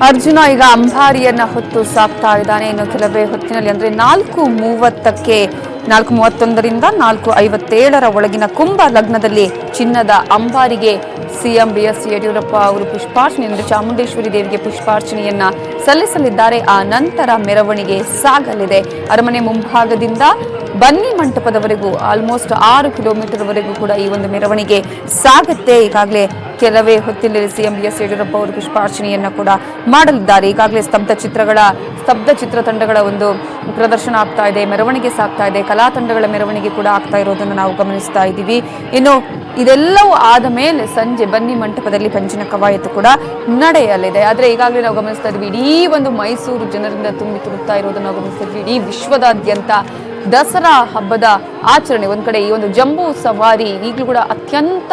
ಅರ್ಜುನ ಈಗ ಅಂಬಾರಿಯನ್ನ ಹೊತ್ತು ಸಾಕ್ತಾ ಇದ್ದಾನೆ. ಇನ್ನು ಕೆಲವೇ ಹೊತ್ತಿನಲ್ಲಿ ಅಂದ್ರೆ 4:30ಕ್ಕೆ 4:31ರಿಂದ 4:57 ಒಳಗಿನ ಕುಂಭ ಲಗ್ನದಲ್ಲಿ ಚಿನ್ನದ ಅಂಬಾರಿಗೆ ಸಿಎಂ BS ಯಡಿಯೂರಪ್ಪ ಅವರು ಪುಷ್ಪಾರ್ಚನೆ ಚಾಮುಂಡೇಶ್ವರಿ ದೇವಿಗೆ ಪುಷ್ಪಾರ್ಚನೆಯನ್ನ ಸಲ್ಲಿಸಲಿದ್ದಾರೆ. ಆ ನಂತರ ಮೆರವಣಿಗೆ ಸಾಗಲಿದೆ. ಅರಮನೆ ಮುಂಭಾಗದಿಂದ ಬನ್ನಿ ಮಂಟಪದವರೆಗೂ ಆಲ್ಮೋಸ್ಟ್ 6 ಕಿಲೋಮೀಟರ್ ವರೆಗೂ ಕೂಡ ಈ ಒಂದು ಮೆರವಣಿಗೆ ಸಾಗುತ್ತೆ. ಈಗಾಗಲೇ ಕೆಲವೇ ಹೊತ್ತಿನಲ್ಲಿ ಸಿಎಂ BS ಯಡಿಯೂರಪ್ಪ ಅವರು ಪುಷ್ಪಾರ್ಚನೆಯನ್ನ ಕೂಡ ಮಾಡಲಿದ್ದಾರೆ. ಈಗಾಗಲೇ ಸ್ತಬ್ಧ ಚಿತ್ರತಂಡಗಳ ಒಂದು ಪ್ರದರ್ಶನ ಆಗ್ತಾ ಇದೆ, ಮೆರವಣಿಗೆ ಸಾಗ್ತಾ ಇದೆ, ಕಲಾ ತಂಡಗಳ ಮೆರವಣಿಗೆ ಕೂಡ ಆಗ್ತಾ ಇರೋದನ್ನು ನಾವು ಗಮನಿಸ್ತಾ ಇದ್ದೀವಿ. ಇನ್ನು ಇದೆಲ್ಲವೂ ಆದ ಮೇಲೆ ಸಂಜೆ ಬನ್ನಿ ಮಂಟಪದಲ್ಲಿ ಪಂಚಿನ ಕವಾಯತು ಕೂಡ ನಡೆಯಲಿದೆ. ಆದ್ರೆ ಈಗಾಗಲೇ ನಾವು ಗಮನಿಸ್ತಾ ಇದ್ದೀವಿ, ಇಡೀ ಒಂದು ಮೈಸೂರು ಜನರಿಂದ ತುಂಬಿ ತುಳುಕ್ತಾ ಇರೋದನ್ನು ನಾವು ಗಮನಿಸ್ತಾ ಇದ್ವಿ. ಇಡೀ ವಿಶ್ವದಾದ್ಯಂತ ದಸರಾ ಹಬ್ಬದ ಆಚರಣೆ ಒಂದ್ ಕಡೆ, ಈ ಒಂದು ಜಂಬೂ ಸವಾರಿ ಈಗಲೂ ಕೂಡ ಅತ್ಯಂತ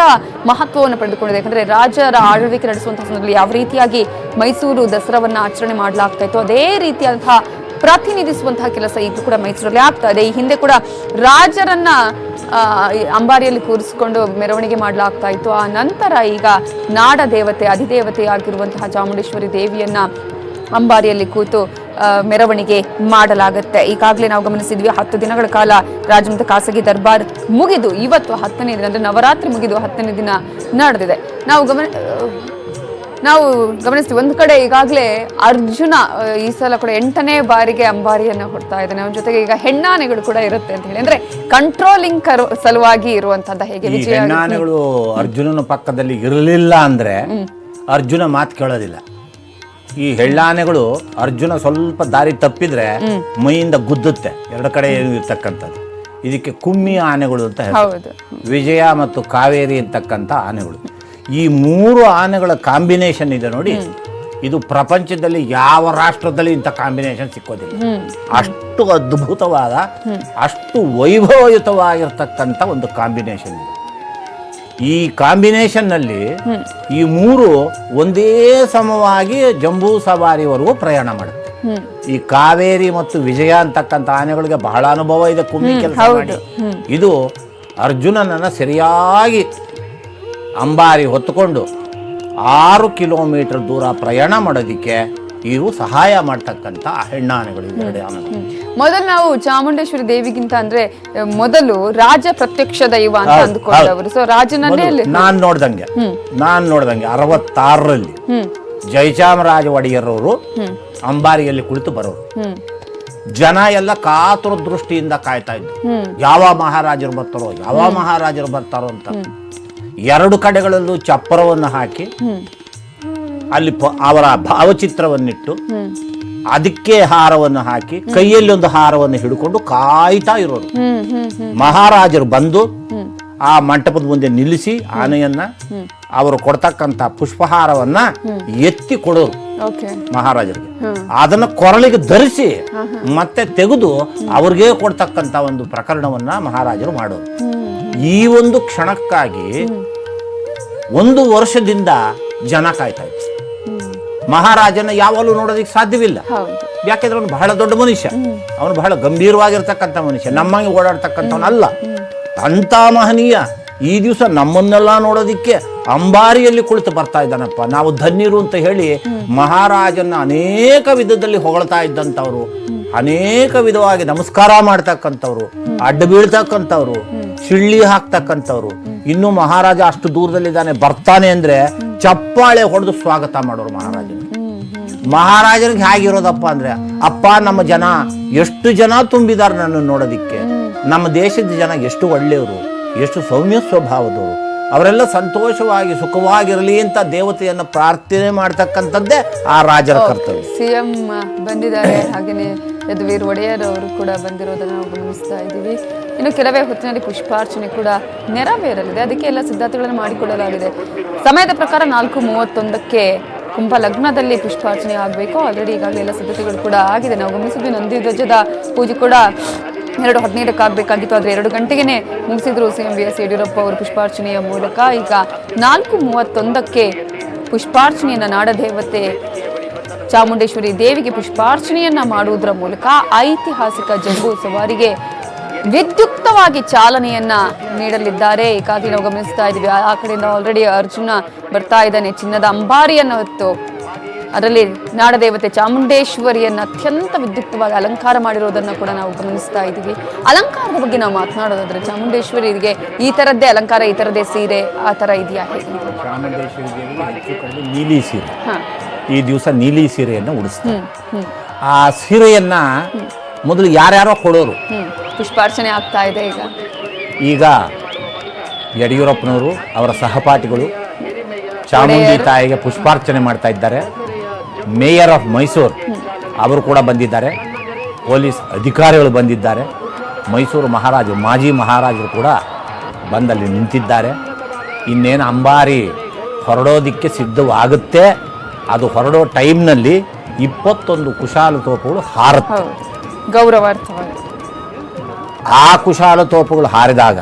ಮಹತ್ವವನ್ನು ಪಡೆದುಕೊಂಡಿದೆ. ಯಾಕಂದ್ರೆ ರಾಜರ ಆಳ್ವಿಕೆ ನಡೆಸುವಂತಹ ಸಂದರ್ಭದಲ್ಲಿ ಯಾವ ರೀತಿಯಾಗಿ ಮೈಸೂರು ದಸರಾವನ್ನ ಆಚರಣೆ ಮಾಡಲಾಗ್ತಾ ಇತ್ತು, ಅದೇ ರೀತಿಯಾದಂತಹ ಪ್ರತಿನಿಧಿಸುವಂತಹ ಕೆಲಸ ಈಗಲೂ ಕೂಡ ಮೈಸೂರಲ್ಲಿ ಆಗ್ತಾ ಇದೆ. ಈ ಹಿಂದೆ ಕೂಡ ರಾಜರನ್ನ ಅಂಬಾರಿಯಲ್ಲಿ ಕೂರಿಸಿಕೊಂಡು ಮೆರವಣಿಗೆ ಮಾಡಲಾಗ್ತಾ ಇತ್ತು. ಆ ನಂತರ ಈಗ ನಾಡ ದೇವತೆ ಅಧಿದೇವತೆ ಆಗಿರುವಂತಹ ಚಾಮುಂಡೇಶ್ವರಿ ದೇವಿಯನ್ನ ಅಂಬಾರಿಯಲ್ಲಿ ಕೂತು ಮೆರವಣಿಗೆ ಮಾಡಲಾಗುತ್ತೆ. ಈಗಾಗಲೇ ನಾವು ಗಮನಿಸಿದ್ವಿ, 10 ದಿನಗಳ ಕಾಲ ರಾಜಮಂತ ಖಾಸಗಿ ದರ್ಬಾರ್ ಮುಗಿದು ಇವತ್ತು 10ನೇ ದಿನ ಅಂದ್ರೆ ನವರಾತ್ರಿ ಮುಗಿದು 10ನೇ ದಿನ ನಡೆದಿದೆ. ನಾವು ಗಮನಿಸ್ತೀವಿ, ಒಂದು ಕಡೆ ಈಗಾಗಲೇ ಅರ್ಜುನ ಈ ಸಲ ಕೂಡ 8ನೇ ಬಾರಿಗೆ ಅಂಬಾರಿಯನ್ನ ಹೊಡ್ತಾ ಇದ್ದಾನೆ. ಅವನ ಜೊತೆಗೆ ಈಗ ಹೆಣ್ಣಾನೆಗಳು ಕೂಡ ಇರುತ್ತೆ ಅಂತ ಹೇಳಿ, ಅಂದ್ರೆ ಕಂಟ್ರೋಲಿಂಗ್ ಸಲುವಾಗಿ ಇರುವಂತದ್ದು. ಹೇಗೆ ಹೆಣ್ಣಾನೆಗಳು ಅರ್ಜುನನ ಪಕ್ಕದಲ್ಲಿ ಇರಲಿಲ್ಲ ಅಂದ್ರೆ ಅರ್ಜುನ ಮಾತು ಕೇಳೋದಿಲ್ಲ. ಈ ಹೆಣ್ಣಾನೆಗಳು ಅರ್ಜುನ ಸ್ವಲ್ಪ ದಾರಿ ತಪ್ಪಿದ್ರೆ ಮೈಯಿಂದ ಗುದ್ದುತ್ತೆ, ಎರಡು ಕಡೆ ಇರ್ತಕ್ಕಂಥದ್ದು. ಇದಕ್ಕೆ ಕುಮ್ಮಿ ಆನೆಗಳು ಅಂತ ಹೇಳ್ತಾರೆ. ವಿಜಯ ಮತ್ತು ಕಾವೇರಿ ಅಂತಕ್ಕಂಥ ಆನೆಗಳು. ಈ 3 ಆನೆಗಳ ಕಾಂಬಿನೇಷನ್ ಇದೆ ನೋಡಿ, ಇದು ಪ್ರಪಂಚದಲ್ಲಿ ಯಾವ ರಾಷ್ಟ್ರದಲ್ಲಿ ಇಂಥ ಕಾಂಬಿನೇಷನ್ ಸಿಕ್ಕೋದಿಲ್ಲ. ಅಷ್ಟು ಅದ್ಭುತವಾದ, ಅಷ್ಟು ವೈಭವಯುತವಾಗಿರ್ತಕ್ಕಂಥ ಒಂದು ಕಾಂಬಿನೇಷನ್ ಇದೆ. ಈ ಕಾಂಬಿನೇಷನ್ ನಲ್ಲಿ ಈ 3 ಒಂದೇ ಸಮವಾಗಿ ಜಂಬೂ ಸವಾರಿವರೆಗೂ ಪ್ರಯಾಣ ಮಾಡುತ್ತೆ. ಈ ಕಾವೇರಿ ಮತ್ತು ವಿಜಯ ಅಂತಕ್ಕಂಥ ಆನೆಗಳಿಗೆ ಬಹಳ ಅನುಭವ ಇದೆ ಕುಮ್ಮಿ ಕೆಲಸ ಮಾಡಿ. ಇದು ಅರ್ಜುನನನ್ನ ಸರಿಯಾಗಿ ಅಂಬಾರಿ ಹೊತ್ತುಕೊಂಡು 6 ಕಿಲೋಮೀಟರ್ ದೂರ ಪ್ರಯಾಣ ಮಾಡೋದಿಕ್ಕೆ ಇವು ಸಹಾಯ ಮಾಡ್ತಕ್ಕಂಥ ಹೆಣ್ಣಾನೆಗಳು. 2 ಆನೆಗಳು. ಮೊದಲು ನಾವು ಚಾಮುಂಡೇಶ್ವರಿ ದೇವಿಗಿಂತ ಅಂದ್ರೆ ಮೊದಲು ರಾಜ ಪ್ರತ್ಯಕ್ಷ ದೈವ ಅಂತ ಅಂದ್ಕೊಂಡವರು. ಸೊ ರಾಜನನ್ನೇ ನಾನ್ ನೋಡ್ದಂಗೆ 66ರಲ್ಲಿ ಜಯಚಾಮರಾಜ ಒಡೆಯರ್ ಅವರು ಅಂಬಾರಿಯಲ್ಲಿ ಕುಳಿತು ಬರೋರು. ಜನ ಎಲ್ಲ ಕಾತುರ ದೃಷ್ಟಿಯಿಂದ ಕಾಯ್ತಾ ಇದ್ರು, ಯಾವ ಮಹಾರಾಜರು ಬರ್ತಾರೋ ಅಂತ. 2 ಕಡೆಗಳಲ್ಲೂ ಚಪ್ಪರವನ್ನು ಹಾಕಿ ಅಲ್ಲಿ ಅವರ ಭಾವಚಿತ್ರವನ್ನಿಟ್ಟು ಅದಕ್ಕೆ ಹಾರವನ್ನು ಹಾಕಿ ಕೈಯಲ್ಲಿ ಒಂದು ಹಾರವನ್ನು ಹಿಡ್ಕೊಂಡು ಕಾಯ್ತಾ ಇರೋರು. ಮಹಾರಾಜರು ಬಂದು ಆ ಮಂಟಪದ ಮುಂದೆ ನಿಲ್ಲಿಸಿ ಆನೆಯನ್ನ ಅವರು ಕೊಡ್ತಕ್ಕಂತ ಪುಷ್ಪಹಾರವನ್ನ ಎತ್ತಿ ಕೊಡೋರು ಮಹಾರಾಜರಿಗೆ. ಅದನ್ನ ಕೊರಳಿಗೆ ಧರಿಸಿ ಮತ್ತೆ ತೆಗೆದು ಅವ್ರಿಗೆ ಕೊಡ್ತಕ್ಕಂತ ಒಂದು ಪ್ರಕರಣವನ್ನ ಮಹಾರಾಜರು ಮಾಡೋರು. ಈ ಒಂದು ಕ್ಷಣಕ್ಕಾಗಿ 1 ವರ್ಷದಿಂದ ಜನ ಕಾಯ್ತಾ ಇದ್ರು. ಮಹಾರಾಜನ ಯಾವಾಗಲೂ ನೋಡೋದಕ್ಕೆ ಸಾಧ್ಯವಿಲ್ಲ, ಯಾಕೆಂದ್ರೆ ಅವನು ಬಹಳ ದೊಡ್ಡ ಮನುಷ್ಯ, ಅವನು ಬಹಳ ಗಂಭೀರವಾಗಿರ್ತಕ್ಕಂಥ ಮನುಷ್ಯ, ನಮ್ಮಂಗೆ ಓಡಾಡ್ತಕ್ಕಂಥವನಲ್ಲ. ಅಂತ ಮಹನೀಯ ಈ ದಿವಸ ನಮ್ಮನ್ನೆಲ್ಲ ನೋಡೋದಿಕ್ಕೆ ಅಂಬಾರಿಯಲ್ಲಿ ಕುಳಿತು ಬರ್ತಾ ಇದ್ದಾನಪ್ಪ, ನಾವು ಧನ್ಯರು ಅಂತ ಹೇಳಿ ಮಹಾರಾಜನ ಅನೇಕ ವಿಧದಲ್ಲಿ ಹೊಗಳ್ತಾ ಇದ್ದಂಥವ್ರು, ಅನೇಕ ವಿಧವಾಗಿ ನಮಸ್ಕಾರ ಮಾಡ್ತಕ್ಕಂಥವ್ರು, ಅಡ್ಡ ಬೀಳ್ತಕ್ಕಂಥವ್ರು, ಶಿಳ್ಳಿ ಹಾಕ್ತಕ್ಕಂಥವ್ರು. ಇನ್ನು ಮಹಾರಾಜ ಅಷ್ಟು ದೂರದಲ್ಲಿದ್ದಾನೆ, ಬರ್ತಾನೆ ಅಂದ್ರೆ ಚಪ್ಪಾಳೆ ಹೊಡೆದು ಸ್ವಾಗತ ಮಾಡೋರು ಮಹಾರಾಜನಿಗೆ ಹೇಗಿರೋದಪ್ಪ ಅಂದ್ರೆ, ಅಪ್ಪ ನಮ್ಮ ಜನ ಎಷ್ಟು ಜನ ತುಂಬಿದಾರೆ ನನ್ನನ್ನು ನೋಡೋದಿಕ್ಕೆ, ನಮ್ಮ ದೇಶದ ಜನ ಎಷ್ಟು ಒಳ್ಳೆಯವರು, ಎಷ್ಟು ಸೌಮ್ಯ ಸ್ವಭಾವದವರು, ಅವರೆಲ್ಲ ಸಂತೋಷವಾಗಿ ಸುಖವಾಗಿರಲಿ ಅಂತ ದೇವತೆಯನ್ನ ಪ್ರಾರ್ಥನೆ ಮಾಡ್ತಕ್ಕಂಥದ್ದೇ ಆ ರಾಜರ ಕರ್ತವ್ಯ. ಸಿಎಂ ಬಂದಿದ್ದಾರೆ, ಹಾಗೇನೆ ಯದುವೀರ್ ಒಡೆಯರ್ ಅವರು ಕೂಡ ಬಂದಿರೋದನ್ನು ನಾವು ಗಮನಿಸ್ತಾ ಇದ್ದೀವಿ. ಇನ್ನು ಕೆಲವೇ ಹೊತ್ತಿನಲ್ಲಿ ಪುಷ್ಪಾರ್ಚನೆ ಕೂಡ ನೆರವೇರಲಿದೆ, ಅದಕ್ಕೆ ಎಲ್ಲ ಸಿದ್ಧತೆಗಳನ್ನು ಮಾಡಿಕೊಳ್ಳಲಾಗಿದೆ. ಸಮಯದ ಪ್ರಕಾರ 4:31ಕ್ಕೆ ಕುಂಭ ಲಗ್ನದಲ್ಲಿ ಪುಷ್ಪಾರ್ಚನೆ ಆಗಬೇಕು. ಆಲ್ರೆಡಿ ಈಗಾಗಲೇ ಎಲ್ಲ ಸಿದ್ಧತೆಗಳು ಕೂಡ ಆಗಿದೆ. ನಾವು ಗಮನಿಸಿದ್ವಿ, ನಂದಿ ಧ್ವಜದ ಪೂಜೆ ಕೂಡ 2:15ಕ್ಕೆ ಆಗಬೇಕಾಗಿತ್ತು, ಆದರೆ 2 ಗಂಟೆಗೆ ಮುಗಿಸಿದ್ರು ಸಿಎಂ BS ಯಡಿಯೂರಪ್ಪ ಅವರು ಪುಷ್ಪಾರ್ಚನೆಯ ಮೂಲಕ. ಈಗ 4:31ಕ್ಕೆ ಪುಷ್ಪಾರ್ಚನೆಯನ್ನ ನಾಡದೇವತೆ ಚಾಮುಂಡೇಶ್ವರಿ ದೇವಿಗೆ ಪುಷ್ಪಾರ್ಚನೆಯನ್ನ ಮಾಡುವುದರ ಮೂಲಕ ಐತಿಹಾಸಿಕ ಜಂಬೂ ಸವಾರಿಗೆ ವಿದ್ಯುಕ್ತವಾಗಿ ಚಾಲನೆಯನ್ನ ನೀಡಲಿದ್ದಾರೆ. ಈಗಾಗಲೇ ನಾವು ಗಮನಿಸ್ತಾ ಇದ್ದೀವಿ, ಆ ಕಡೆಯಿಂದ ಆಲ್ರೆಡಿ ಅರ್ಜುನ ಬರ್ತಾ ಇದ್ದಾನೆ ಚಿನ್ನದ ಅಂಬಾರಿಯನ್ನು ಹೊತ್ತು. ಅದರಲ್ಲಿ ನಾಡದೇವತೆ ಚಾಮುಂಡೇಶ್ವರಿಯನ್ನು ಅತ್ಯಂತ ವಿದ್ಯುಕ್ತವಾಗಿ ಅಲಂಕಾರ ಮಾಡಿರೋದನ್ನು ಕೂಡ ನಾವು ಗಮನಿಸ್ತಾ ಇದ್ದೀವಿ. ಅಲಂಕಾರದ ಬಗ್ಗೆ ನಾವು ಮಾತನಾಡೋದಾದ್ರೆ ಚಾಮುಂಡೇಶ್ವರಿಗೆ ಈ ಥರದ್ದೇ ಅಲಂಕಾರ, ಈ ಥರದ್ದೇ ಸೀರೆ ಆ ಥರ ಇದೆಯಾ? ಚಾಮುಂಡೇಶ್ವರಿಗೆ ನೀಲಿ ಸೀರೆ, ಈ ದಿವಸ ನೀಲಿ ಸೀರೆಯನ್ನು ಉಡಿಸ್ತಾರೆ. ಆ ಸೀರೆಯನ್ನ ಮೊದಲು ಯಾರ್ಯಾರೋ ಕೊಡೋರು, ಪುಷ್ಪಾರ್ಚನೆ ಆಗ್ತಾ ಇದೆ ಈಗ ಯಡಿಯೂರಪ್ಪನವರು ಅವರ ಸಹಪಾಠಿಗಳು ಚಾಮುಂಡಿ ತಾಯಿಗೆ ಪುಷ್ಪಾರ್ಚನೆ ಮಾಡ್ತಾ ಇದ್ದಾರೆ. ಮೇಯರ್ ಆಫ್ ಮೈಸೂರು ಅವರು ಕೂಡ ಬಂದಿದ್ದಾರೆ, ಪೊಲೀಸ್ ಅಧಿಕಾರಿಗಳು ಬಂದಿದ್ದಾರೆ, ಮೈಸೂರು ಮಹಾರಾಜರು, ಮಾಜಿ ಮಹಾರಾಜರು ಕೂಡ ಬಂದಲ್ಲಿ ನಿಂತಿದ್ದಾರೆ. ಇನ್ನೇನು ಅಂಬಾರಿ ಹೊರಡೋದಕ್ಕೆ ಸಿದ್ಧವಾಗುತ್ತೆ. ಅದು ಹೊರಡೋ ಟೈಮ್ನಲ್ಲಿ 21 ಕುಶಾಲತೋಪುಗಳು ಹಾರುತ್ತೆ ಗೌರವಾರ್ಥವಾಗಿ. ಆ ಕುಶಾಲತೋಪುಗಳು ಹಾರಿದಾಗ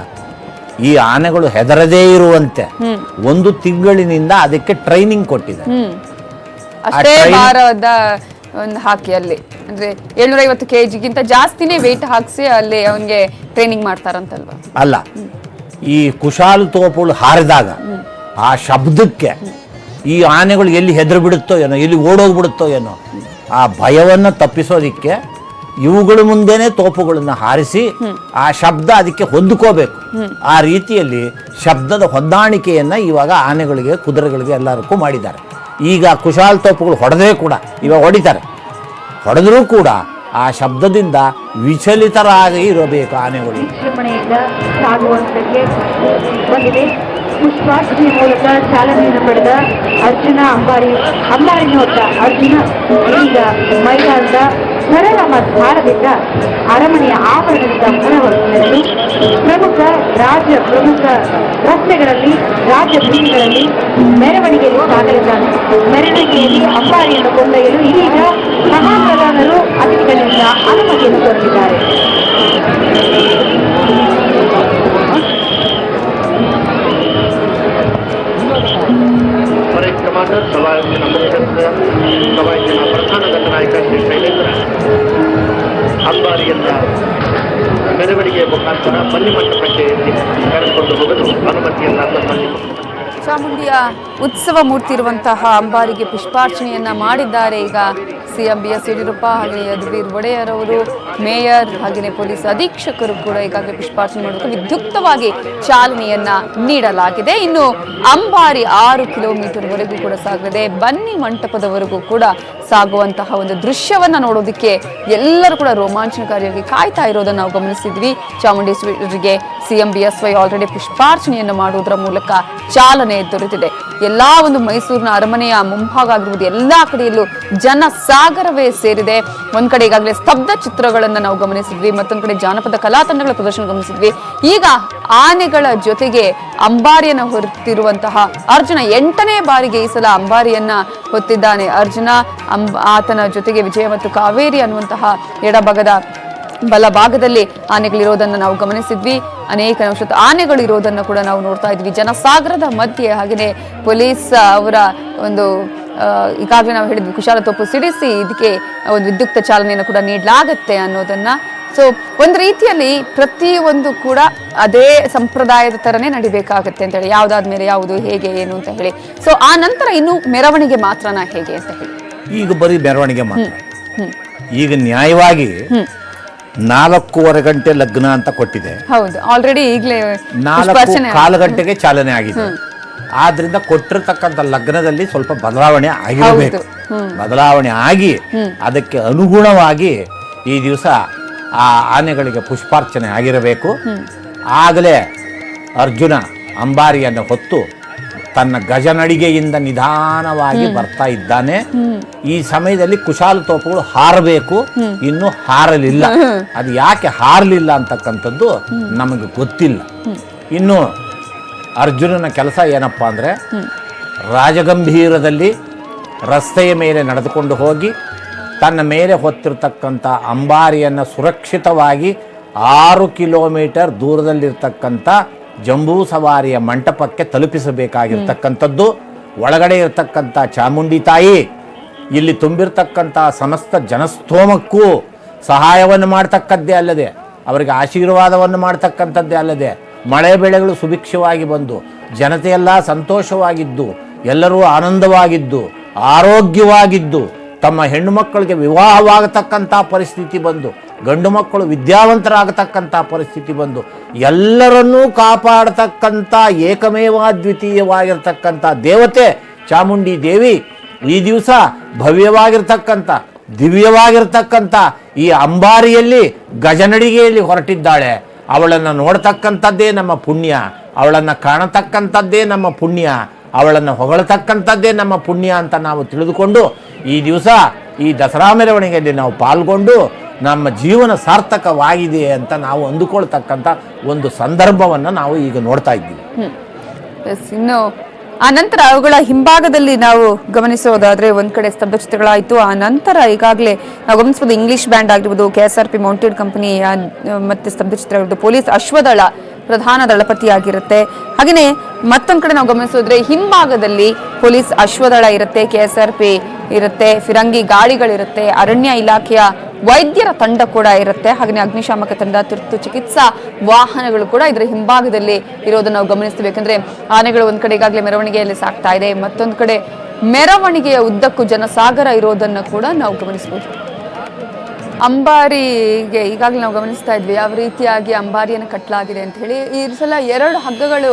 ಈ ಆನೆಗಳು ಹೆದರದೇ ಇರುವಂತೆ 1 ತಿಂಗಳಿನಿಂದ ಅದಕ್ಕೆ ಟ್ರೈನಿಂಗ್ ಕೊಟ್ಟಿದೆ. ಅಷ್ಟೇ ಭಾರದ ಒಂದು ಹಾಕಿ ಅಲ್ಲಿ ಅಂದ್ರೆ 750 kg ಜಾಸ್ತಿನೇ ವೆಯ್ಟ್ ಹಾಕಿಸಿ ಅಲ್ಲಿ ಅವನಿಗೆ ಟ್ರೈನಿಂಗ್ ಮಾಡ್ತಾರಂತಲ್ವಾ? ಅಲ್ಲ, ಈ ಕುಶಾಲತೋಪುಗಳು ಹಾರಿದಾಗ ಆ ಶಬ್ದಕ್ಕೆ ಈ ಆನೆಗಳು ಎಲ್ಲಿ ಹೆದರು ಬಿಡುತ್ತೋ ಏನೋ, ಎಲ್ಲಿ ಓಡೋಗ್ಬಿಡುತ್ತೋ ಏನೋ, ಆ ಭಯವನ್ನು ತಪ್ಪಿಸೋದಿಕ್ಕೆ ಇವುಗಳ ಮುಂದೆನೆ ತೋಪುಗಳನ್ನು ಹಾರಿಸಿ ಆ ಶಬ್ದ ಅದಕ್ಕೆ ಹೊಂದ್ಕೋಬೇಕು. ಆ ರೀತಿಯಲ್ಲಿ ಶಬ್ದದ ಹೊಂದಾಣಿಕೆಯನ್ನ ಇವಾಗ ಆನೆಗಳಿಗೆ, ಕುದುರೆಗಳಿಗೆ ಎಲ್ಲರಿಗೂ ಮಾಡಿದ್ದಾರೆ. ಈಗ ಕುಶಾಲ್ ತೋಪುಗಳು ಹೊಡೆದೇ ಕೂಡ ಇವಾಗ ಹೊಡಿತಾರೆ, ಹೊಡೆದರೂ ಕೂಡ ಆ ಶಬ್ದದಿಂದ ವಿಚಲಿತರಾಗಿ ಇರಬೇಕು ಆನೆಗಳು. ಪುಷ್ಪಾರ್ಚನೆ ಮೂಲಕ ಚಾಲನೆಯನ್ನು ಪಡೆದ ಅರ್ಜುನ ಅಂಬಾರಿನ ಹೊತ್ತ ಅರ್ಜುನ ಈಗ ಮೈದಾನದ ಸರಳ ಧಾರದಿಂದ ಅರಮನೆಯ ಆವರಣದಿಂದ ಹೊರಹೊರಟು ಪ್ರಮುಖ ರಸ್ತೆಗಳಲ್ಲಿ, ರಾಜ್ಯ ಬೀದಿಗಳಲ್ಲಿ ಮೆರವಣಿಗೆಯಲ್ಲಿ ಸಾಗಲಿದ್ದಾನೆ. ಮೆರವಣಿಗೆಯಲ್ಲಿ ಅಂಬಾರಿಯನ್ನು ಕೊಂಡೊಯ್ಯಲು ಇದೀಗ ಮಹಾಪ್ರಧಾನರು ಅತಿಥಿಗಳಿಂದ ಅನುಮತಿಯನ್ನು ಕೋರಿದ್ದಾರೆ. ಕಮಾಂಡರ್ ಸವಾಯಿನ ಮುಖ್ಯಸ್ಥ ಸವಾಯಿನ ಪ್ರಧಾನ ದಂಡನಾಯಕ ಶ್ರೀ ಶೈಲೇಂದ್ರ ಅಂಬಾರಿಯನ್ನ ಮೆರವಣಿಗೆಯ ಮುಖಾಂತರ ಬನ್ನಿ ಮಂಟಪಕ್ಕೆ ಕರೆದುಕೊಂಡು ಹೋಗಲು ಅನುಮತಿಯನ್ನ ತಮ್ಮಲ್ಲಿ. ಚಾಮುಂಡಿಯ ಉತ್ಸವ ಮೂರ್ತಿ ಇರುವಂತಹ ಅಂಬಾರಿಗೆ ಪುಷ್ಪಾರ್ಚನೆಯನ್ನ ಮಾಡಿದ್ದಾರೆ ಈಗ ಸಿಎಂ BS ಯಡಿಯೂರಪ್ಪ, ಹಾಗೆ ಯದುವೀರ್ ಒಡೆಯರ್ ಅವರು, ಮೇಯರ್, ಹಾಗೆಯೇ ಪೊಲೀಸ್ ಅಧೀಕ್ಷಕರು ಕೂಡ ಈಗಾಗಲೇ ಪುಷ್ಪಾರ್ಚನೆ ಮಾಡೋದಕ್ಕೆ ವಿದ್ಯುಕ್ತವಾಗಿ ಚಾಲನೆಯನ್ನ ನೀಡಲಾಗಿದೆ. ಇನ್ನು ಅಂಬಾರಿ 6 ಕಿಲೋಮೀಟರ್ವರೆಗೂ ಕೂಡ ಸಾಗಲಿದೆ. ಬನ್ನಿ ಮಂಟಪದವರೆಗೂ ಕೂಡ ಸಾಗುವಂತಹ ಒಂದು ದೃಶ್ಯವನ್ನ ನೋಡೋದಕ್ಕೆ ಎಲ್ಲರೂ ಕೂಡ ರೋಮಾಂಚನಕಾರಿಯಾಗಿ ಕಾಯ್ತಾ ಇರೋದನ್ನು ನಾವು ಗಮನಿಸಿದ್ವಿ. ಚಾಮುಂಡೇಶ್ವರಿಗೆ ಸಿಎಂ BSY ಆಲ್ರೆಡಿ ಪುಷ್ಪಾರ್ಚನೆಯನ್ನು ಮಾಡುವುದರ ಮೂಲಕ ಚಾಲನೆ ದೊರೆತಿದೆ. ಎಲ್ಲಾ ಒಂದು ಮೈಸೂರಿನ ಅರಮನೆಯ ಮುಂಭಾಗ ಆಗಿರುವುದು ಎಲ್ಲಾ ಕಡೆಯಲ್ಲೂ ಜನ ಸಾಗರವೇ ಸೇರಿದೆ. ಒಂದ್ ಕಡೆ ಈಗಾಗಲೇ ಸ್ತಬ್ಧ ಚಿತ್ರಗಳನ್ನ ನಾವು ಗಮನಿಸಿದ್ವಿ, ಮತ್ತೊಂದ್ ಕಡೆ ಜಾನಪದ ಕಲಾ ತಂಡಗಳ ಪ್ರದರ್ಶನ ಗಮನಿಸಿದ್ವಿ. ಈಗ ಆನೆಗಳ ಜೊತೆಗೆ ಅಂಬಾರಿಯನ್ನ ಹೊತ್ತಿರುವಂತಹ ಅರ್ಜುನ 8ನೇ ಬಾರಿಗೆ ಈ ಸಲ ಅಂಬಾರಿಯನ್ನ ಹೊತ್ತಿದ್ದಾನೆ. ಅರ್ಜುನ ಆತನ ಜೊತೆಗೆ ವಿಜಯ ಮತ್ತು ಕಾವೇರಿ ಅನ್ನುವಂತಹ ಎಡಭಾಗದ ಬಲಭಾಗದಲ್ಲಿ ಆನೆಗಳಿರೋದನ್ನು ನಾವು ಗಮನಿಸಿದ್ವಿ. ಅನೇಕ ಆನೆಗಳು ಇರೋದನ್ನು ಕೂಡ ನಾವು ನೋಡ್ತಾ ಇದ್ವಿ ಜನಸಾಗರದ ಮಧ್ಯೆ. ಹಾಗೆಯೇ ಪೊಲೀಸ್ ಅವರ ಒಂದು ಈಗಾಗಲೇ ನಾವು ಹೇಳಿದ್ವಿ ಕುಶಾಲತೋಪು ಸಿಡಿಸಿ ಇದಕ್ಕೆ ಒಂದು ವಿದ್ಯುಕ್ತ ಚಾಲನೆಯನ್ನು ಕೂಡ ನೀಡಲಾಗತ್ತೆ ಅನ್ನೋದನ್ನ. ಸೊ ಒಂದು ರೀತಿಯಲ್ಲಿ ಪ್ರತಿಯೊಂದು ಕೂಡ ಅದೇ ಸಂಪ್ರದಾಯದ ತರನೇ ನಡಿಬೇಕಾಗತ್ತೆ ಅಂತ ಹೇಳಿ, ಯಾವ್ದಾದ್ಮೇಲೆ ಯಾವುದು, ಹೇಗೆ, ಏನು ಅಂತ ಹೇಳಿ. ಸೊ ಆ ನಂತರ ಇನ್ನು ಮೆರವಣಿಗೆ ಮಾತ್ರನಾ ಹೇಗೆ ಅಂತ ಹೇಳಿ? ಈಗ ಬರೀ ಮೆರವಣಿಗೆ ಮಾತ್ರ. ಈಗ ನ್ಯಾಯವಾಗಿ 4:15 ಗಂಟೆ ಲಗ್ನ ಅಂತ ಕೊಟ್ಟಿದೆ. ಹೌದು, ಆಲ್ರೆಡಿ ಈಗಲೇ 4:15 ಗಂಟೆಗೆ ಚಾಲನೆ ಆಗಿದೆ. ಆದ್ರಿಂದ ಕೊಟ್ಟಿರ್ತಕ್ಕಂಥ ಲಗ್ನದಲ್ಲಿ ಸ್ವಲ್ಪ ಬದಲಾವಣೆ ಆಗಿರಬೇಕು. ಬದಲಾವಣೆ ಆಗಿ ಅದಕ್ಕೆ ಅನುಗುಣವಾಗಿ ಈ ದಿವಸ ಆ ಆನೆಗಳಿಗೆ ಪುಷ್ಪಾರ್ಚನೆ ಆಗಿರಬೇಕು. ಆಗಲೇ ಅರ್ಜುನ ಅಂಬಾರಿಯನ್ನು ಹೊತ್ತು ತನ್ನ ಗಜನಡಿಗೆಯಿಂದ ನಿಧಾನವಾಗಿ ಬರ್ತಾ ಇದ್ದಾನೆ. ಈ ಸಮಯದಲ್ಲಿ ಕುಶಾಲತೋಪುಗಳು ಹಾರಬೇಕು, ಇನ್ನು ಹಾರಲಿಲ್ಲ. ಅದು ಯಾಕೆ ಹಾರಲಿಲ್ಲ ಅಂತಕ್ಕಂಥದ್ದು ನಮಗೆ ಗೊತ್ತಿಲ್ಲ. ಇನ್ನು ಅರ್ಜುನನ ಕೆಲಸ ಏನಪ್ಪ ಅಂದ್ರೆ, ರಾಜಗಂಭೀರದಲ್ಲಿ ರಸ್ತೆಯ ಮೇಲೆ ನಡೆದುಕೊಂಡು ಹೋಗಿ ತನ್ನ ಮೇಲೆ ಹೊತ್ತಿರ್ತಕ್ಕಂಥ ಅಂಬಾರಿಯನ್ನು ಸುರಕ್ಷಿತವಾಗಿ 6 ಕಿಲೋಮೀಟರ್ ದೂರದಲ್ಲಿರ್ತಕ್ಕಂಥ ಜಂಬೂ ಸವಾರಿಯ ಮಂಟಪಕ್ಕೆ ತಲುಪಿಸಬೇಕಾಗಿರ್ತಕ್ಕಂಥದ್ದು. ಒಳಗಡೆ ಇರತಕ್ಕಂಥ ಚಾಮುಂಡಿ ತಾಯಿ ಇಲ್ಲಿ ತುಂಬಿರ್ತಕ್ಕಂಥ ಸಮಸ್ತ ಜನಸ್ತೋಮಕ್ಕೂ ಸಹಾಯವನ್ನು ಮಾಡ್ತಕ್ಕದ್ದೇ ಅಲ್ಲದೆ, ಅವರಿಗೆ ಆಶೀರ್ವಾದವನ್ನು ಮಾಡ್ತಕ್ಕಂಥದ್ದೇ ಅಲ್ಲದೆ, ಮಳೆ ಬೆಳೆಗಳು ಸುಭಿಕ್ಷವಾಗಿ ಬಂದು ಜನತೆಯೆಲ್ಲ ಸಂತೋಷವಾಗಿದ್ದು, ಎಲ್ಲರೂ ಆನಂದವಾಗಿದ್ದು, ಆರೋಗ್ಯವಾಗಿದ್ದು ತಮ್ಮ ಹೆಣ್ಣು ಮಕ್ಕಳಿಗೆ ವಿವಾಹವಾಗತಕ್ಕಂಥ ಪರಿಸ್ಥಿತಿ ಬಂದು ಗಂಡು ಮಕ್ಕಳು ವಿದ್ಯಾವಂತರಾಗತಕ್ಕಂಥ ಪರಿಸ್ಥಿತಿ ಬಂದು ಎಲ್ಲರನ್ನೂ ಕಾಪಾಡತಕ್ಕಂಥ ಏಕಮೇವಾದ್ವಿತೀಯವಾಗಿರ್ತಕ್ಕಂಥ ದೇವತೆ ಚಾಮುಂಡಿ ದೇವಿ ಈ ದಿವಸ ಭವ್ಯವಾಗಿರ್ತಕ್ಕಂಥ ದಿವ್ಯವಾಗಿರ್ತಕ್ಕಂಥ ಈ ಅಂಬಾರಿಯಲ್ಲಿ ಗಜನಡಿಗೆಯಲ್ಲಿ ಹೊರಟಿದ್ದಾಳೆ. ಅವಳನ್ನು ನೋಡ್ತಕ್ಕಂಥದ್ದೇ ನಮ್ಮ ಪುಣ್ಯ, ಅವಳನ್ನು ಕಾಣತಕ್ಕಂಥದ್ದೇ ನಮ್ಮ ಪುಣ್ಯ, ಅವಳನ್ನು ಹೊಗಳತಕ್ಕಂಥದ್ದೇ ನಮ್ಮ ಪುಣ್ಯ ಅಂತ ನಾವು ತಿಳಿದುಕೊಂಡು ಈ ದಿವಸ ಈ ದಸರಾ ಮೆರವಣಿಗೆಯಲ್ಲಿ ನಾವು ಪಾಲ್ಗೊಂಡು ನಮ್ಮ ಜೀವನ ಸಾರ್ಥಕವಾಗಿದೆ ಅಂತ ನಾವು ಅಂದುಕೊಳ್ತಕ್ಕಂಥ ಒಂದು ಸಂದರ್ಭವನ್ನು ನಾವು ಈಗ ನೋಡ್ತಾ ಇದ್ದೀವಿ. ಇನ್ನು ಆ ನಂತರ ಅವುಗಳ ಹಿಂಭಾಗದಲ್ಲಿ ನಾವು ಗಮನಿಸೋದಾದ್ರೆ ಒಂದ್ ಕಡೆ ಸ್ತಬ್ಧಚಿತ್ರಗಳಾಯ್ತು. ಆ ನಂತರ ಈಗಾಗಲೇ ನಾವು ಗಮನಿಸಬಹುದು ಇಂಗ್ಲಿಷ್ ಬ್ಯಾಂಡ್ ಆಗಿರ್ಬೋದು, KSRP ಮೌಂಟೆಡ್ ಕಂಪನಿ ಮತ್ತೆ ಸ್ತಬ್ಧಚಿತ್ರಗಳು, ಪೊಲೀಸ್ ಅಶ್ವದಳ ಪ್ರಧಾನ ದಳಪತಿಯಾಗಿರುತ್ತೆ. ಹಾಗೆಯೇ ಮತ್ತೊಂದ್ ಕಡೆ ನಾವು ಗಮನಿಸೋದ್ರೆ ಹಿಂಭಾಗದಲ್ಲಿ ಪೊಲೀಸ್ ಅಶ್ವದಳ ಇರುತ್ತೆ, KSRP ಇರುತ್ತೆ, ಫಿರಂಗಿ ಗಾಳಿಗಳಿರುತ್ತೆ, ಅರಣ್ಯ ಇಲಾಖೆಯ ವೈದ್ಯರ ತಂಡ ಕೂಡ ಇರುತ್ತೆ, ಹಾಗೆಯೇ ಅಗ್ನಿಶಾಮಕ ತಂಡ, ತುರ್ತು ಚಿಕಿತ್ಸಾ ವಾಹನಗಳು ಕೂಡ ಇದರ ಹಿಂಭಾಗದಲ್ಲಿ ಇರೋದನ್ನು ನಾವು ಗಮನಿಸ್ತೀವಿ. ಯಾಕಂದ್ರೆ ಆನೆಗಳು ಒಂದ್ ಕಡೆ ಈಗಾಗಲೇ ಮೆರವಣಿಗೆಯಲ್ಲಿ ಸಾಕ್ತಾ ಇದೆ, ಮತ್ತೊಂದು ಕಡೆ ಮೆರವಣಿಗೆಯ ಉದ್ದಕ್ಕೂ ಜನಸಾಗರ ಇರೋದನ್ನು ಕೂಡ ನಾವು ಗಮನಿಸಬಹುದು. ಅಂಬಾರಿಗೆ ಈಗಾಗಲೇ ನಾವು ಗಮನಿಸ್ತಾ ಇದ್ವಿ ಯಾವ ರೀತಿಯಾಗಿ ಅಂಬಾರಿಯನ್ನು ಕಟ್ಟಲಾಗಿದೆ ಅಂತ ಹೇಳಿ. ಈ ಸಲ 2 ಹಗ್ಗಗಳು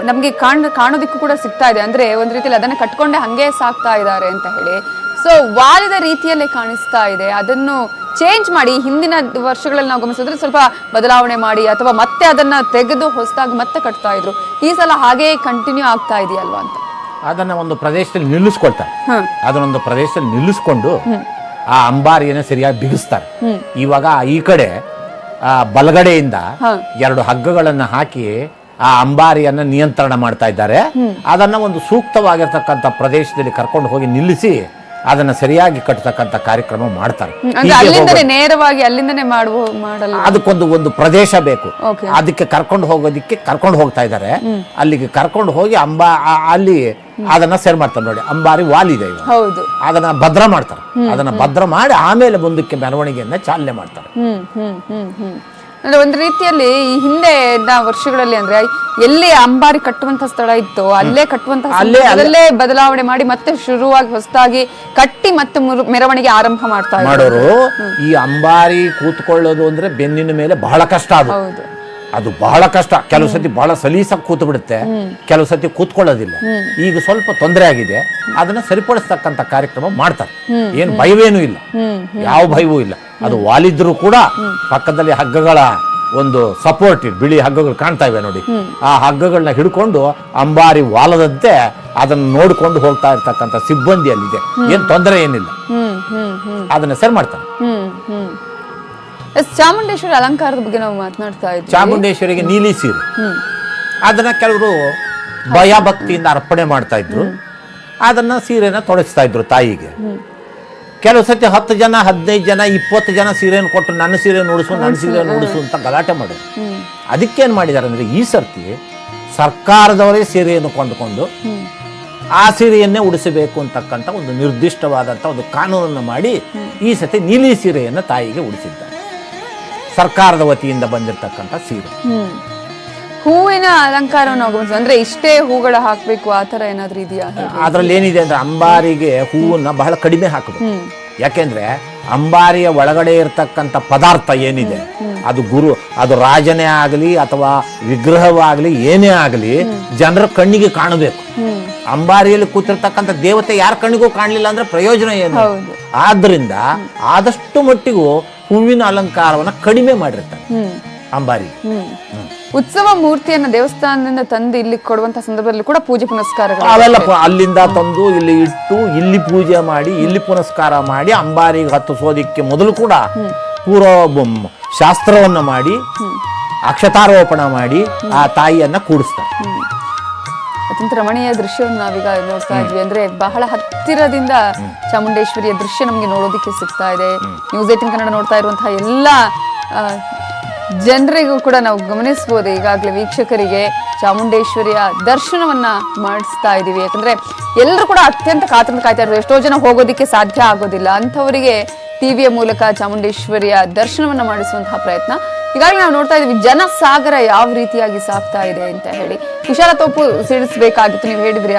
ನಮಗೆ ಕಾಣೋದಕ್ಕೂ ಕೂಡ ಸಿಗ್ತಾ ಇದೆ. ಅಂದ್ರೆ ಒಂದ್ ರೀತಿಯಲ್ಲಿ ಅದನ್ನ ಕಟ್ಕೊಂಡೆ ಹಂಗೆ ಸಾಕ್ತಾ ಇದ್ದಾರೆ ಅಂತ ಹೇಳಿ. ಸೊ ವಾಲಿದ ರೀತಿಯಲ್ಲೇ ಕಾಣಿಸ್ತಾ ಇದೆ. ಅದನ್ನು ಚೇಂಜ್ ಮಾಡಿ ಹಿಂದಿನ ವರ್ಷಗಳಲ್ಲಿ ನಾವು ಗಮನಿಸಿದ್ರೆ ಸ್ವಲ್ಪ ಬದಲಾವಣೆ ಮಾಡಿ ಅಥವಾ ಮತ್ತೆ ಅದನ್ನ ತೆಗೆದು ಹೊಸದಾಗಿ ಮತ್ತೆ ಕಟ್ತಾ ಇದ್ರು. ಈ ಸಲ ಹಾಗೆ ಕಂಟಿನ್ಯೂ ಆಗ್ತಾ ಇದೆಯಲ್ವಾ ಅಂತ ಅದನ್ನ ಒಂದು ಪ್ರದೇಶದಲ್ಲಿ ನಿಲ್ಲಿಸ್ಕೊಳ್ತಾರೆ. ಅದನ್ನೊಂದು ಪ್ರದೇಶದಲ್ಲಿ ನಿಲ್ಲಿಸ್ಕೊಂಡು ಆ ಅಂಬಾರಿಯನ್ನು ಸರಿಯಾಗಿ ಬಿಗಿಸ್ತಾರೆ. ಇವಾಗ ಈ ಕಡೆ ಬಲಗಡೆಯಿಂದ 2 ಹಗ್ಗಗಳನ್ನು ಹಾಕಿ ಆ ಅಂಬಾರಿಯನ್ನ ನಿಯಂತ್ರಣ ಮಾಡ್ತಾ ಇದ್ದಾರೆ. ಅದನ್ನ ಒಂದು ಸೂಕ್ತವಾಗಿರ್ತಕ್ಕಂಥ ಪ್ರದೇಶದಲ್ಲಿ ಕರ್ಕೊಂಡು ಹೋಗಿ ನಿಲ್ಲಿಸಿ ಅದನ್ನ ಸರಿಯಾಗಿ ಕಟ್ಟತಕ್ಕಂಥ ಕಾರ್ಯಕ್ರಮ ಮಾಡ್ತಾರೆ. ನೇರವಾಗಿ ಅಲ್ಲಿಂದನೇ ಮಾಡಲ್ಲ, ಅದಕ್ಕೊಂದು ಪ್ರದೇಶ ಬೇಕು. ಅದಕ್ಕೆ ಕರ್ಕೊಂಡು ಹೋಗ್ತಾ ಇದ್ದಾರೆ. ಅಲ್ಲಿಗೆ ಕರ್ಕೊಂಡು ಹೋಗಿ ಅಲ್ಲಿ ಅದನ್ನ ಸರಿ ಮಾಡ್ತಾರೆ. ನೋಡಿ, ಅಂಬಾರಿ ವಾಲಿದೆ, ಅದನ್ನ ಭದ್ರ ಮಾಡ್ತಾರೆ. ಅದನ್ನ ಭದ್ರ ಮಾಡಿ ಆಮೇಲೆ ಮುಂದಕ್ಕೆ ಮೆರವಣಿಗೆಯನ್ನ ಚಾಲನೆ ಮಾಡ್ತಾರೆ. ಅಂದ್ರೆ ಒಂದು ರೀತಿಯಲ್ಲಿ ಈ ಹಿಂದೆ ವರ್ಷಗಳಲ್ಲಿ ಅಂದ್ರೆ ಎಲ್ಲಿ ಅಂಬಾರಿ ಕಟ್ಟುವಂತ ಸ್ಥಳ ಇತ್ತು ಅಲ್ಲೇ ಕಟ್ಟುವಂತ ಅಲ್ಲೇ ಬದಲಾವಣೆ ಮಾಡಿ ಮತ್ತೆ ಶುರುವಾಗಿ ಹೊಸದಾಗಿ ಕಟ್ಟಿ ಮತ್ತೆ ಮೆರವಣಿಗೆ ಆರಂಭ ಮಾಡೋರು. ಈ ಅಂಬಾರಿ ಕೂತ್ಕೊಳ್ಳೋದು ಅಂದ್ರೆ ಬೆನ್ನಿನ ಮೇಲೆ ಬಹಳ ಕಷ್ಟ. ಅದು ಬಹಳ ಕಷ್ಟ. ಕೆಲವು ಸತಿ ಬಹಳ ಸಲೀಸಾಗಿ ಕೂತು ಬಿಡುತ್ತೆ, ಕೆಲವು ಸತಿ ಕೂತ್ಕೊಳ್ಳೋದಿಲ್ಲ. ಈಗ ಸ್ವಲ್ಪ ತೊಂದರೆ ಆಗಿದೆ, ಅದನ್ನ ಸರಿಪಡಿಸ್ತಕ್ಕಂಥ ಕಾರ್ಯಕ್ರಮ ಮಾಡ್ತಾರೆ. ಏನು ಭಯವೇನೂ ಇಲ್ಲ, ಯಾವ ಭಯವೂ ಇಲ್ಲ. ಅದು ವಾಲಿದ್ರು ಕೂಡ ಪಕ್ಕದಲ್ಲಿ ಹಗ್ಗಗಳ ಒಂದು ಸಪೋರ್ಟ್ ಬಿಳಿ ಹಗ್ಗಗಳು ಕಾಣ್ತಾ ಇವೆ ನೋಡಿ, ಆ ಹಗ್ಗಗಳನ್ನ ಹಿಡ್ಕೊಂಡು ಅಂಬಾರಿ ವಾಲದಂತೆ ಅದನ್ನ ನೋಡ್ಕೊಂಡು ಹೋಗ್ತಾ ಇರ್ತಕ್ಕಂಥ ಸಿಬ್ಬಂದಿ ಅಲ್ಲಿದೆ. ಏನ್ ತೊಂದರೆ ಏನಿಲ್ಲ, ಅದನ್ನ ಸರಿ ಮಾಡ್ತಾರೆ. ಚಾಮುಂಡೇಶ್ವರಿ ಅಲಂಕಾರದ ಬಗ್ಗೆ ನಾವು ಮಾತನಾಡ್ತಾ ಇದ್ದೀವಿ. ಚಾಮುಂಡೇಶ್ವರಿಗೆ ನೀಲಿ ಸೀರೆ, ಅದನ್ನ ಕೆಲವರು ಭಯ ಭಕ್ತಿಯಿಂದ ಅರ್ಪಣೆ ಮಾಡ್ತಾ ಇದ್ರು. ಅದನ್ನ ಸೀರೆನ ತೊಡಗಿಸ್ತಾ ಇದ್ರು ತಾಯಿಗೆ. ಕೆಲವು ಸತಿ 10 ಜನ 15 ಜನ 20 ಜನ ಸೀರೆಯನ್ನು ಕೊಟ್ಟು ನನ್ನ ಸೀರೆಯನ್ನು ಉಡಿಸು ಅಂತ ಗಲಾಟೆ ಮಾಡೋದು. ಅದಕ್ಕೇನ್ ಮಾಡಿದ್ದಾರೆ ಅಂದ್ರೆ ಈ ಸರ್ತಿ ಸರ್ಕಾರದವರೇ ಸೀರೆಯನ್ನು ಕೊಂಡುಕೊಂಡು ಆ ಸೀರೆಯನ್ನೇ ಉಡಿಸಬೇಕು ಅಂತಕ್ಕಂಥ ಒಂದು ನಿರ್ದಿಷ್ಟವಾದಂಥ ಒಂದು ಕಾನೂನನ್ನು ಮಾಡಿ ಈ ಸತಿ ನೀಲಿ ಸೀರೆಯನ್ನು ತಾಯಿಗೆ ಉಡಿಸಿದ್ದಾರೆ. ಸರ್ಕಾರದ ವತಿಯಿಂದ ಬಂದಿರತಕ್ಕಂಥ ಸೀರೆ. ಹೂವಿನ ಅಲಂಕಾರವನ್ನು ಅಂದ್ರೆ ಇಷ್ಟೇ ಹೂಗಳ ಹಾಕ್ಬೇಕು ಆ ತರ ಏನಾದ್ರೂ ಇದೆಯಾ? ಅದ್ರಲ್ಲಿ ಏನಿದೆ ಅಂದ್ರೆ ಅಂಬಾರಿಗೆ ಹೂವನ್ನ ಬಹಳ ಕಡಿಮೆ ಹಾಕಬೇಕು. ಯಾಕೆಂದ್ರೆ ಅಂಬಾರಿಯ ಒಳಗಡೆ ಇರತಕ್ಕಂಥ ಪದಾರ್ಥ ಏನಿದೆ ಅದು ರಾಜನೇ ಆಗಲಿ ಅಥವಾ ವಿಗ್ರಹವಾಗಲಿ ಏನೇ ಆಗಲಿ ಜನರ ಕಣ್ಣಿಗೆ ಕಾಣಬೇಕು. ಅಂಬಾರಿಯಲ್ಲಿ ಕೂತಿರ್ತಕ್ಕಂಥ ದೇವತೆ ಯಾರ ಕಣ್ಣಿಗೂ ಕಾಣಲಿಲ್ಲ ಅಂದ್ರೆ ಪ್ರಯೋಜನ ಏನು? ಆದ್ರಿಂದ ಆದಷ್ಟು ಮಟ್ಟಿಗೂ ಹೂವಿನ ಅಲಂಕಾರವನ್ನ ಕಡಿಮೆ ಮಾಡಿರ್ತಾರೆ ಅಂಬಾರಿ. ಉತ್ಸವ ಮೂರ್ತಿಯನ್ನ ದೇವಸ್ಥಾನದಿಂದ ತಂದು ಇಲ್ಲಿ ಕೊಡುವಂತ ಸಂದರ್ಭದಲ್ಲಿ ಕೂಡ ಪೂಜೆ ಪುನಸ್ಕಾರಗಳು ಅವೆಲ್ಲ ಅಲ್ಲಿಂದ ತಂದು ಇಲ್ಲಿ ಇಟ್ಟು ಇಲ್ಲಿ ಪೂಜೆ ಮಾಡಿ ಇಲ್ಲಿ ಪುನಸ್ಕಾರ ಮಾಡಿ ಅಂಬಾರಿಗೆ ಹತ್ತಿಸೋದಿಕ್ಕೆ ಮೊದಲು ಕೂಡ ಪೂರ್ವ ಶಾಸ್ತ್ರವನ್ನ ಮಾಡಿ ಅಕ್ಷತಾರೋಪಣ ಮಾಡಿ ಆ ತಾಯಿಯನ್ನ ಕೂಡಿಸ್ತಾರೆ. ಅತ್ಯಂತ ರಮಣೀಯ ದೃಶ್ಯವನ್ನು ನಾವೀಗ ನೋಡ್ತಾ ಇದ್ವಿ. ಅಂದ್ರೆ ಬಹಳ ಹತ್ತಿರದಿಂದ ಚಾಮುಂಡೇಶ್ವರಿಯ ದೃಶ್ಯ ನಮ್ಗೆ ನೋಡೋದಕ್ಕೆ ಸಿಗ್ತಾ ಇದೆ. ನ್ಯೂಸ್ 18 ಕನ್ನಡ ನೋಡ್ತಾ ಇರುವಂತಹ ಎಲ್ಲ ಜನರಿಗೂ ಕೂಡ ನಾವು ಗಮನಿಸಬಹುದು, ಈಗಾಗಲೇ ವೀಕ್ಷಕರಿಗೆ ಚಾಮುಂಡೇಶ್ವರಿಯ ದರ್ಶನವನ್ನ ಮಾಡಿಸ್ತಾ ಇದೀವಿ. ಯಾಕಂದ್ರೆ ಎಲ್ಲರೂ ಕೂಡ ಅತ್ಯಂತ ಕಾತರದಿಂದ ಕಾಯ್ತಾ ಇರ್ತಾರೆ. ಎಷ್ಟೋ ಜನ ಹೋಗೋದಿಕ್ಕೆ ಸಾಧ್ಯ ಆಗೋದಿಲ್ಲ, ಅಂಥವರಿಗೆ ಟಿವಿಯ ಮೂಲಕ ಚಾಮುಂಡೇಶ್ವರಿಯ ದರ್ಶನವನ್ನ ಮಾಡಿಸುವಂತಹ ಪ್ರಯತ್ನ ಈಗಾಗಲೇ ನಾವು ನೋಡ್ತಾ ಇದೀವಿ. ಜನಸಾಗರ ಯಾವ ರೀತಿಯಾಗಿ ಸಾಗ್ತಾ ಇದೆ ಅಂತ ಹೇಳಿ ಕುಶಾಲ ತೋಪು ಸಿಡಿಸಬೇಕಾಗಿತ್ತು, ನೀವು ಹೇಳಿದ್ರಿ.